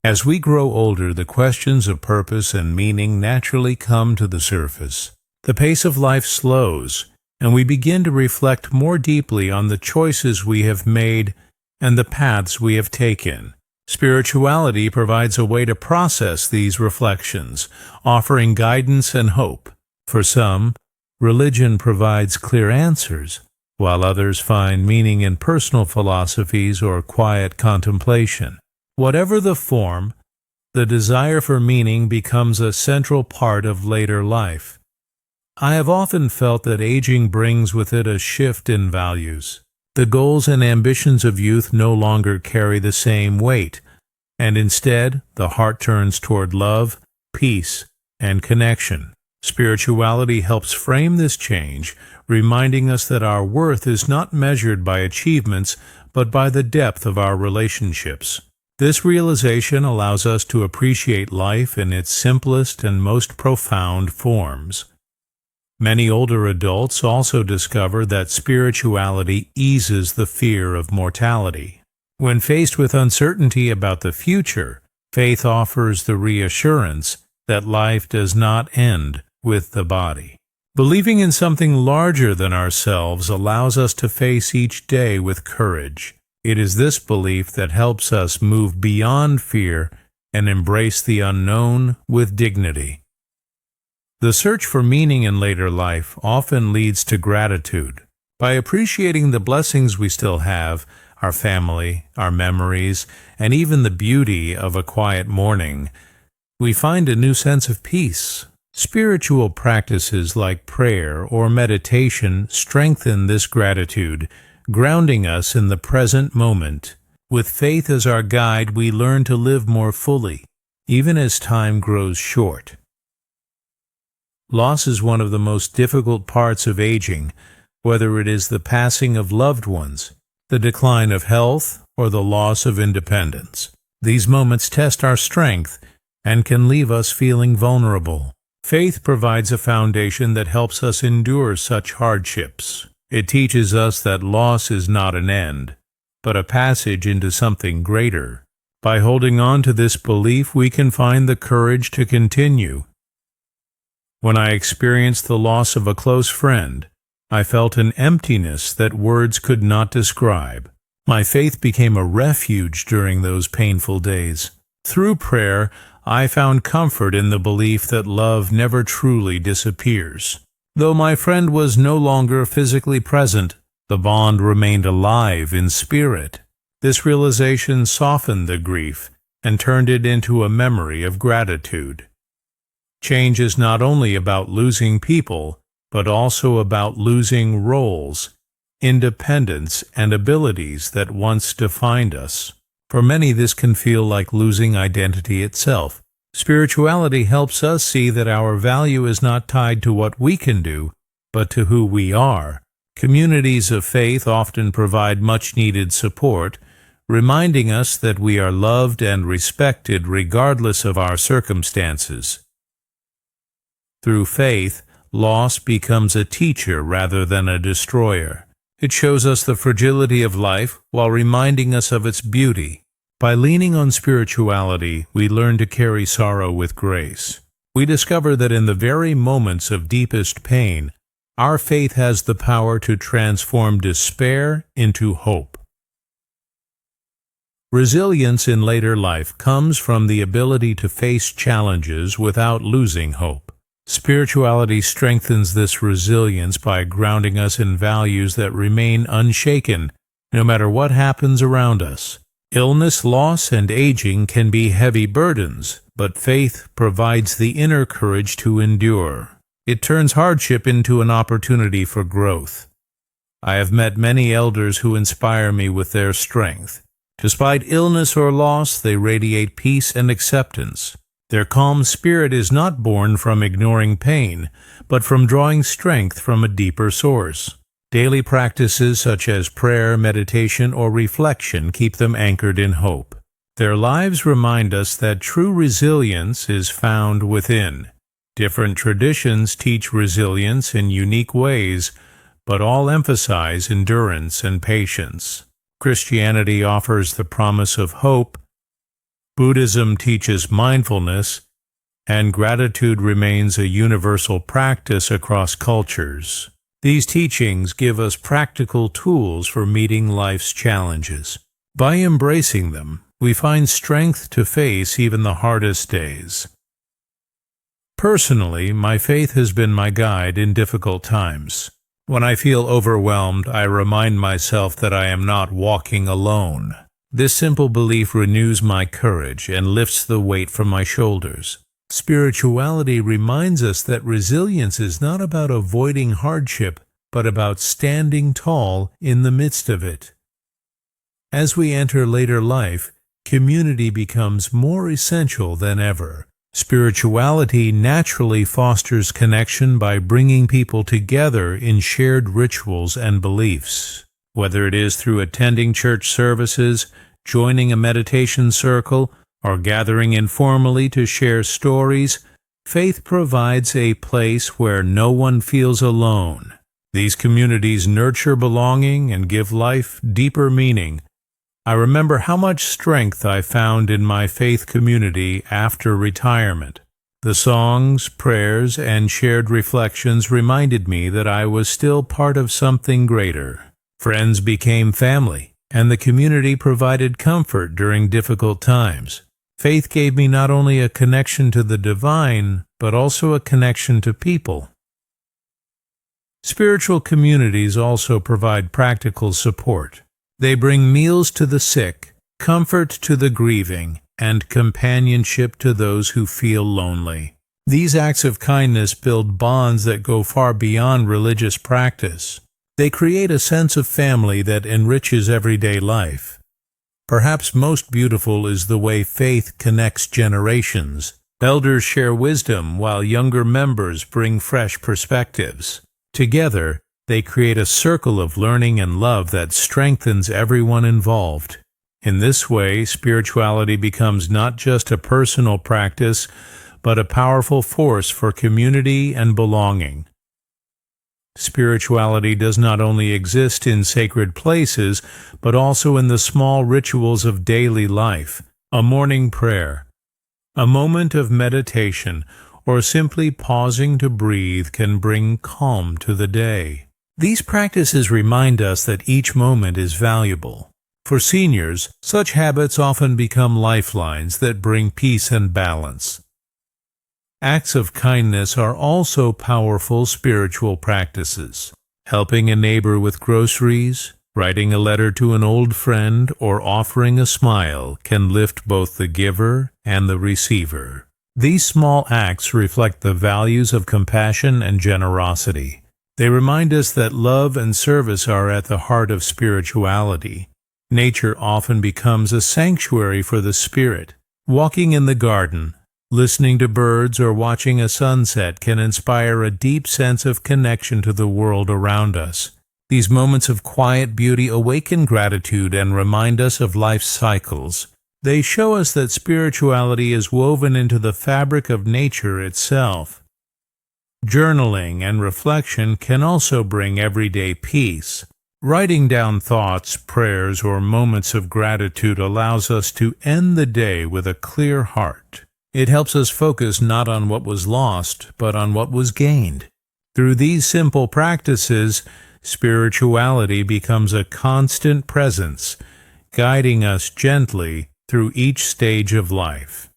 As we grow older, the questions of purpose and meaning naturally come to the surface. The pace of life slows, and we begin to reflect more deeply on the choices we have made and the paths we have taken. Spirituality provides a way to process these reflections, offering guidance and hope. For some, religion provides clear answers, while others find meaning in personal philosophies or quiet contemplation. Whatever the form, the desire for meaning becomes a central part of later life. I have often felt that aging brings with it a shift in values. The goals and ambitions of youth no longer carry the same weight, and instead the heart turns toward love, peace, and connection. Spirituality helps frame this change, reminding us that our worth is not measured by achievements, but by the depth of our relationships. This realization allows us to appreciate life in its simplest and most profound forms. Many older adults also discover that spirituality eases the fear of mortality. When faced with uncertainty about the future, faith offers the reassurance that life does not end with the body. Believing in something larger than ourselves allows us to face each day with courage. It is this belief that helps us move beyond fear and embrace the unknown with dignity. The search for meaning in later life often leads to gratitude. By appreciating the blessings we still have, our family, our memories, and even the beauty of a quiet morning, we find a new sense of peace. Spiritual practices like prayer or meditation strengthen this gratitude, grounding us in the present moment. With faith as our guide, we learn to live more fully, even as time grows short. Loss is one of the most difficult parts of aging, whether it is the passing of loved ones, the decline of health, or the loss of independence. These moments test our strength and can leave us feeling vulnerable. Faith provides a foundation that helps us endure such hardships. It teaches us that loss is not an end, but a passage into something greater. By holding on to this belief, we can find the courage to continue. When I experienced the loss of a close friend, I felt an emptiness that words could not describe. My faith became a refuge during those painful days. Through prayer, I found comfort in the belief that love never truly disappears. Though my friend was no longer physically present, the bond remained alive in spirit. This realization softened the grief and turned it into a memory of gratitude. Change is not only about losing people, but also about losing roles, independence, and abilities that once defined us. For many, this can feel like losing identity itself. Spirituality helps us see that our value is not tied to what we can do, but to who we are. Communities of faith often provide much-needed support, reminding us that we are loved and respected regardless of our circumstances. Through faith, loss becomes a teacher rather than a destroyer. It shows us the fragility of life while reminding us of its beauty. By leaning on spirituality, we learn to carry sorrow with grace. We discover that in the very moments of deepest pain, our faith has the power to transform despair into hope. Resilience in later life comes from the ability to face challenges without losing hope. Spirituality strengthens this resilience by grounding us in values that remain unshaken, no matter what happens around us. Illness, loss, and aging can be heavy burdens, but faith provides the inner courage to endure. It turns hardship into an opportunity for growth. I have met many elders who inspire me with their strength. Despite illness or loss, they radiate peace and acceptance. Their calm spirit is not born from ignoring pain, but from drawing strength from a deeper source. Daily practices such as prayer, meditation, or reflection keep them anchored in hope. Their lives remind us that true resilience is found within. Different traditions teach resilience in unique ways, but all emphasize endurance and patience. Christianity offers the promise of hope, Buddhism teaches mindfulness, and gratitude remains a universal practice across cultures. These teachings give us practical tools for meeting life's challenges. By embracing them, we find strength to face even the hardest days. Personally, my faith has been my guide in difficult times. When I feel overwhelmed, I remind myself that I am not walking alone. This simple belief renews my courage and lifts the weight from my shoulders. Spirituality reminds us that resilience is not about avoiding hardship, but about standing tall in the midst of it. As we enter later life, community becomes more essential than ever. Spirituality naturally fosters connection by bringing people together in shared rituals and beliefs. Whether it is through attending church services, joining a meditation circle, or gathering informally to share stories, faith provides a place where no one feels alone. These communities nurture belonging and give life deeper meaning. I remember how much strength I found in my faith community after retirement. The songs, prayers, and shared reflections reminded me that I was still part of something greater. Friends became family, and the community provided comfort during difficult times. Faith gave me not only a connection to the divine, but also a connection to people. Spiritual communities also provide practical support. They bring meals to the sick, comfort to the grieving, and companionship to those who feel lonely. These acts of kindness build bonds that go far beyond religious practice. They create a sense of family that enriches everyday life. Perhaps most beautiful is the way faith connects generations. Elders share wisdom while younger members bring fresh perspectives. Together, they create a circle of learning and love that strengthens everyone involved. In this way, spirituality becomes not just a personal practice, but a powerful force for community and belonging. Spirituality does not only exist in sacred places, but also in the small rituals of daily life. A morning prayer, a moment of meditation, or simply pausing to breathe can bring calm to the day. These practices remind us that each moment is valuable. For seniors, such habits often become lifelines that bring peace and balance. Acts of kindness are also powerful spiritual practices. Helping a neighbor with groceries, writing a letter to an old friend, or offering a smile can lift both the giver and the receiver. These small acts reflect the values of compassion and generosity. They remind us that love and service are at the heart of spirituality. Nature often becomes a sanctuary for the spirit. Walking in the garden, listening to birds, or watching a sunset can inspire a deep sense of connection to the world around us. These moments of quiet beauty awaken gratitude and remind us of life's cycles. They show us that spirituality is woven into the fabric of nature itself. Journaling and reflection can also bring everyday peace. Writing down thoughts, prayers, or moments of gratitude allows us to end the day with a clear heart. It helps us focus not on what was lost, but on what was gained. Through these simple practices, spirituality becomes a constant presence, guiding us gently through each stage of life.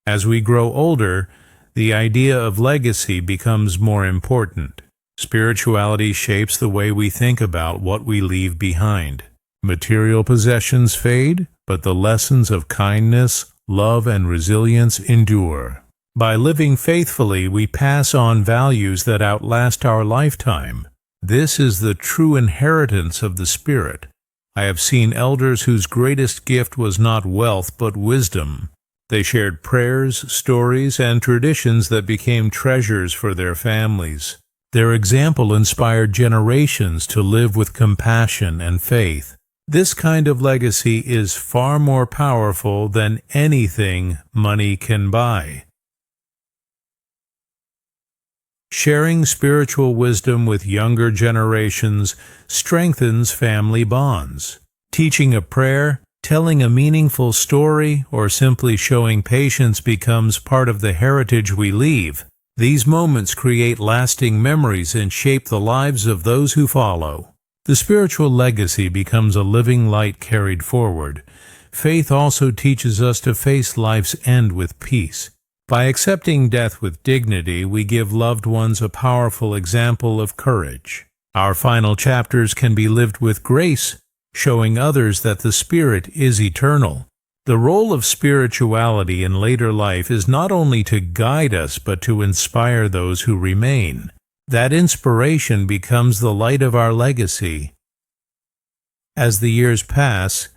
As we grow older, the idea of legacy becomes more important. Spirituality shapes the way we think about what we leave behind. Material possessions fade, but the lessons of kindness, love, and resilience endure. By living faithfully, we pass on values that outlast our lifetime. This is the true inheritance of the Spirit. I have seen elders whose greatest gift was not wealth but wisdom. They shared prayers, stories, and traditions that became treasures for their families. Their example inspired generations to live with compassion and faith. This kind of legacy is far more powerful than anything money can buy. Sharing spiritual wisdom with younger generations strengthens family bonds. Teaching a prayer, Telling a meaningful story or simply showing patience becomes part of the heritage we leave. These moments create lasting memories and shape the lives of those who follow. The spiritual legacy becomes a living light carried forward. Faith also teaches us to face life's end with peace. By accepting death with dignity, we give loved ones a powerful example of courage. Our final chapters can be lived with grace, showing others that the Spirit is eternal. The role of spirituality in later life is not only to guide us but to inspire those who remain. That inspiration becomes the light of our legacy. As the years pass,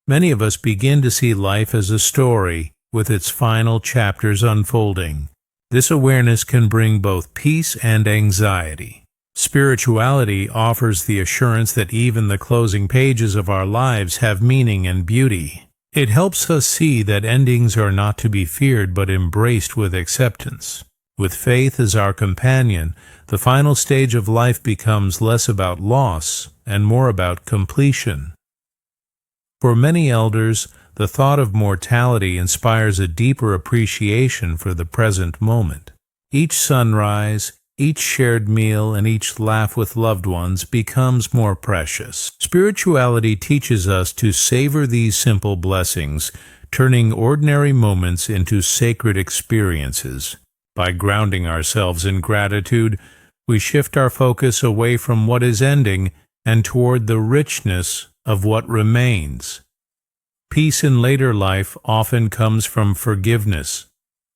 many of us begin to see life as a story, with its final chapters unfolding. This awareness can bring both peace and anxiety. Spirituality offers the assurance that even the closing pages of our lives have meaning and beauty. It helps us see that endings are not to be feared but embraced with acceptance. With faith as our companion, the final stage of life becomes less about loss and more about completion. For many elders, the thought of mortality inspires a deeper appreciation for the present moment. Each sunrise, each shared meal, and each laugh with loved ones becomes more precious. Spirituality teaches us to savor these simple blessings, turning ordinary moments into sacred experiences. By grounding ourselves in gratitude, we shift our focus away from what is ending and toward the richness of what remains. Peace in later life often comes from forgiveness,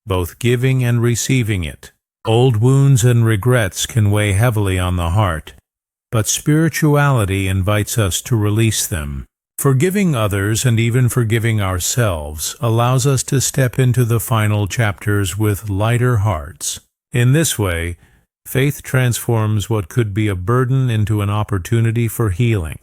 both giving and receiving it. Old wounds and regrets can weigh heavily on the heart, but spirituality invites us to release them. Forgiving others and even forgiving ourselves allows us to step into the final chapters with lighter hearts. In this way, faith transforms what could be a burden into an opportunity for healing.